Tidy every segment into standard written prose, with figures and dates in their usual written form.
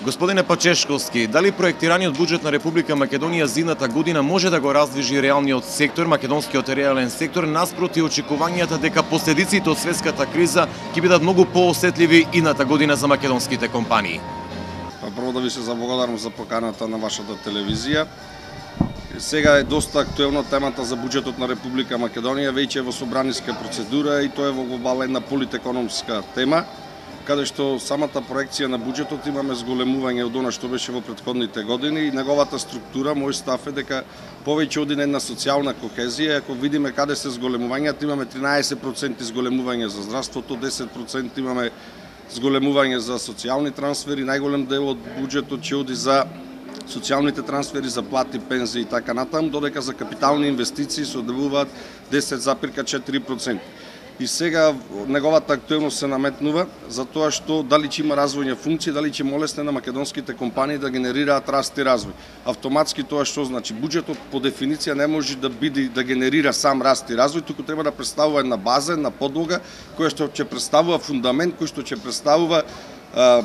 Господине Пачешковски, дали проектираниот буџет на Република Македонија за идната година може да го раздвижи реалниот сектор, македонскиот реален сектор, наспроти очекувањата дека последиците од светската криза ќе бидат многу поосетливи идната година за македонските компании? Прво да ви се заблагодарам за поканата на вашата телевизија. Сега е доста актуелна темата за буџетот на Република Македонија, веќе е во собраниска процедура и тоа е во глобална една политекономска тема, каде што самата проекција на буџетот имаме зголемување од она што беше во претходните години и неговата структура, мој став е дека повеќе оди на една социјална кохезија. Ако видиме каде се зголемувањата, имаме 13% зголемување за здравството, 10% имаме зголемување за социјални трансфери, најголем дел од буџетот ќе оди за социјалните трансфери, за плати, пензии и така натаму, додека за капитални инвестиции се одделуваат 10,4%. И сега неговата актуелност се наметнува за тоа што дали ќе има развојни функции, дали ќе молесне на македонските компании да генерираат раст и развој. Автоматски тоа што значи буџетот по дефиниција не може да генерира сам раст и развој, туку треба да представува една база, една подлога која што ќе представува фундамент, кој што ќе представува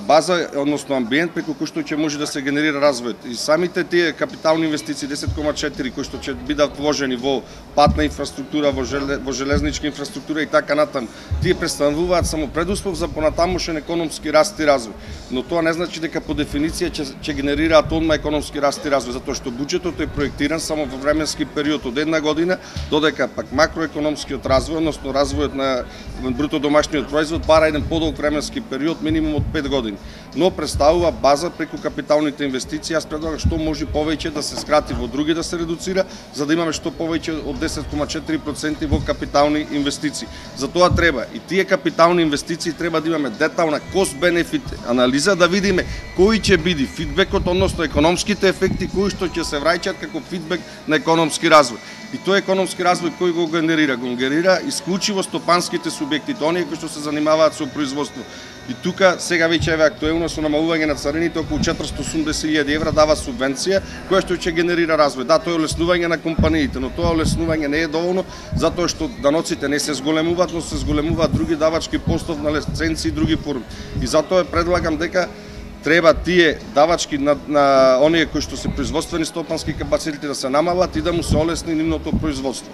база, односно амбиент преку кој што ќе може да се генерира развојот. И самите тие капитални инвестиции 10,4 кои што ќе бидат вложени во патна инфраструктура, во железничка инфраструктура и така натаму, тие представуваат само предуслов за понатамошен економски раст и развој. Но тоа не значи дека по дефиниција ќе генерираат одма економски раст и развој, затоа што буџетот е проектиран само во временски период од една година, додека пак макроекономскиот развој, односно развојот на бруто домашниот производ бара еден подолг временски период, минимум од 5 години, но представува база преку капиталните инвестиции. Јас предлагам што може повеќе да се скрати во други, да се редуцира, за да имаме што повеќе од 10,4% во капитални инвестиции. За тоа треба и тие капитални инвестиции треба да имаме детална кост-бенефит анализа, да видиме кој ќе биде фидбекот, односно економските ефекти кои што ќе се враќаат како фидбек на економски развој. И тој економски развој кој го генерира? Го генерира исклучиво стопанските субјекти, оние кои што се занимаваат со производство. И тука сега веќе е актуелно со намалување на царините, околу 480.000 евра дава субвенција која што ќе генерира развој. Да, тоа е олеснување на компаниите, но тоа олеснување не е доволно затоа што даноците не се зголемуваат, но се зголемуваат други давачки постов на лиценци и други форми. И затоа предлагам дека треба тие давачки на оние кои што се производствени стопански капацитети да се намалат и да му се олесни нивното производство.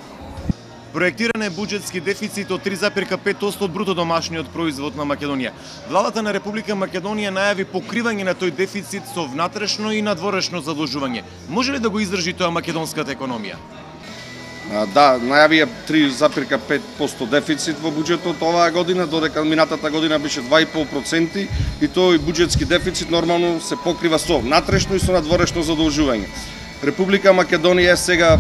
Проектиран е буџетски дефицит од 3,5% од бруто домашниот производ на Македонија. Владата на Република Македонија најави покривање на тој дефицит со внатрешно и надворешно задолжување. Може ли да го издржи тоа македонската економија? Да, најави 3,5% дефицит во буџетот оваа година, додека минатата година беше 2,5% и тој буџетски дефицит нормално се покрива со внатрешно и со надворешно задолжување. Република Македонија сега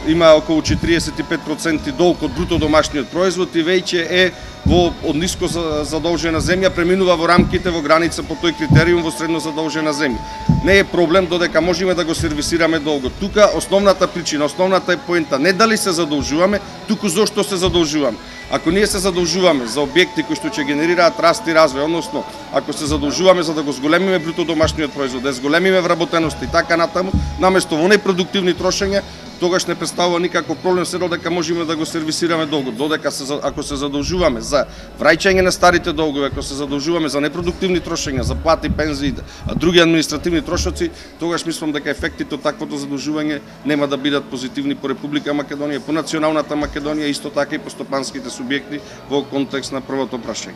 има околу 45% долг од бруто домашниот производ и веќе е од ниско задолжена земја, преминува во рамките, во граница по тој критериум во средно задолжена земја. Не е проблем додека можеме да го сервисираме долгот. Тука основната причина, основната е поента не дали се задолжуваме, туку зошто се задолжуваме. Ако ние се задолжуваме за објекти кои што ќе генерираат раст и развој, односно ако се задолжуваме за да го зголемиме бруто домашниот производ, да зголемиме вработеност и така натаму, наместо во непродуктивни трошења, тогаш не представува никаков проблем се додека можеме да го сервисираме долгот. Додека ако се задолжуваме за враќање на старите долгови, ако се задолжуваме за непродуктивни трошења, за плати, пензии, а други административни трошоци, тогаш мислам дека ефектите од таквото задолжување нема да бидат позитивни по Република Македонија, по националната Македонија, исто така и по стопанските субјекти во контекст на првото прашање.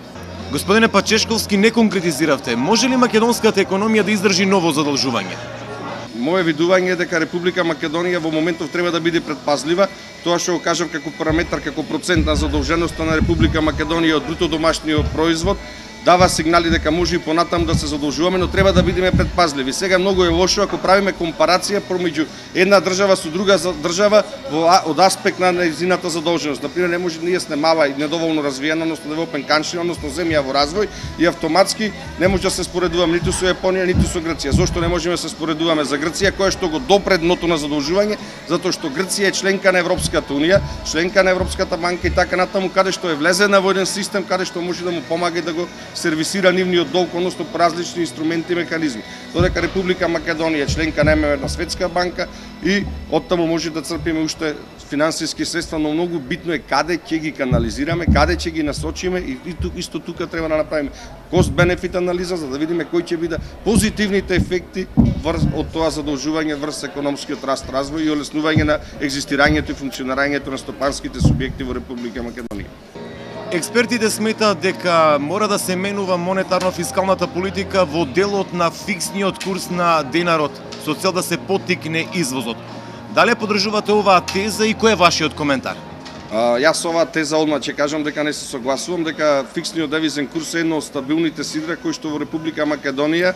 Господине Пачешковски, не конкретизиравте. Може ли македонската економија да издржи ново задолжување? Моje видување е дека Република Македонија во моментов треба да биде предпазлива. Тоа што го кажам како параметар, како процент на задолженоста на Република Македонија од бруто домашниот производ, дава сигнали дека може и понатаму да се задолжуваме, но треба да бидеме предпазливи. Сега многу е лошо ако правиме компарација помеѓу една држава со друга држава од аспект на нејзината задолженост. Например, не може ние сме мала и недоволно развиена, односно developing country, односно земја во развој и автоматски не може да се споредуваме ниту со Јапонија, ниту со Грција. Зошто не можеме да се споредуваме за Грција, која што го допре дното на задолжување, затоа што Грција е членка на Европската унија, членка на Европската банка и така натаму, каде што е влезена во еден систем каде што може да му помага и да го сервисира нивниот долг, односно по различни инструменти и механизми. Додека Република Македонија е членка на ММФ, Светска банка и оттаму може да црпиме уште финансиски средства, но многу битно е каде ќе ги канализираме, каде ќе ги насочиме и исто тука треба да направиме кост-бенефит анализа за да видиме кои ќе биде позитивните ефекти од тоа задолжување врз економскиот раст, развој и олеснување на екзистирањето и функционирањето на стопанските субјекти во Република Македонија. Експертите сметаат дека мора да се менува монетарно-фискалната политика во делот на фиксниот курс на денарот со цел да се поттикне извозот. Дали поддржувате оваа теза и кој е вашиот коментар? Јас оваа теза одма ќе кажам дека не се согласувам, дека фиксниот девизен курс е едно од стабилните сидра кои што во Република Македонија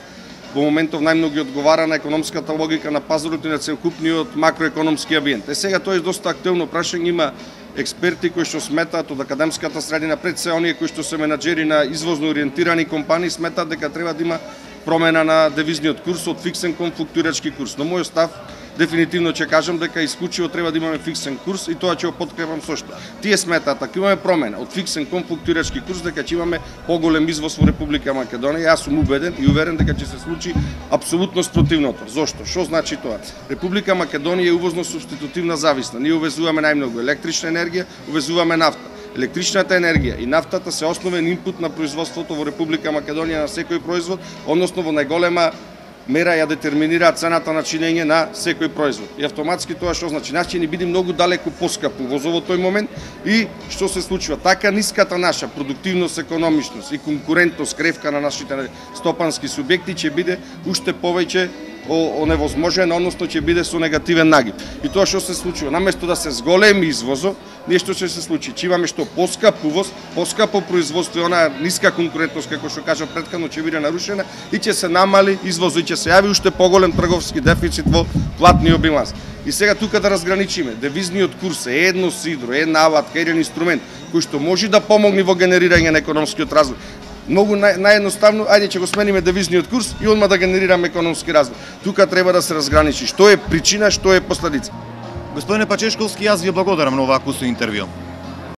во моментов најмногу ги одговара на економската логика на пазарот и на целокупниот макроекономски амбиент. Сега тоа е доста актуелно прашање, има експерти кои што сметаат од академската средина, пред се оние кои што се менаџери на извозно ориентирани компании сметаат дека треба да има промена на девизниот курс од фиксен кон флуктуирачки курс. Но мојот став дефинитивно ќе кажам дека исклучиво треба да имаме фиксен курс и тоа ќе го подкрепам со што. Тие сметаат ако имаме промена од фиксен кон флуктуирачки курс дека ќе имаме поголем извоз во Република Македонија. Јас сум убеден и уверен дека ќе се случи апсолутно спротивното. Зошто? Што значи тоа? Република Македонија е увозно субститутивна зависна. Ние увезуваме најмногу електрична енергија, увезуваме нафта. Електричната енергија и нафтата се основен инпут на производството во Република Македонија на секој производ, односно во најголема мера ја детерминира цената на чинење на секој производ. И автоматски тоа што значи? Нас ќе ни биде многу далеку поскапо возот во тој момент и што се случува? Така ниската наша продуктивност, економичност и конкурентност кревка на нашите стопански субјекти ќе биде уште повеќе оневозможена, односно ќе биде со негативен нагиб. И тоа што се случува? Наместо да се зголеми извозот, нешто ќе се случи. Ќе имаме што поскап увоз, поскапо производство и онаа ниска конкурентност, како што кажав претходно, ќе биде нарушена и ќе се намали извозот и ќе се јави уште поголем трговски дефицит во платниот биланс. И сега тука да разграничиме. Девизниот курс е едно сидро, една алатка, еден инструмент кој што може да помогне во генерирање на економскиот развој. Многу наједноставно, ајде ќе го смениме девизниот курс и одма да генерираме економски развој. Тука треба да се разграничи што е причина, што е последица. Господине Пачешковски, јас ви благодарам на оваа кусно интервју.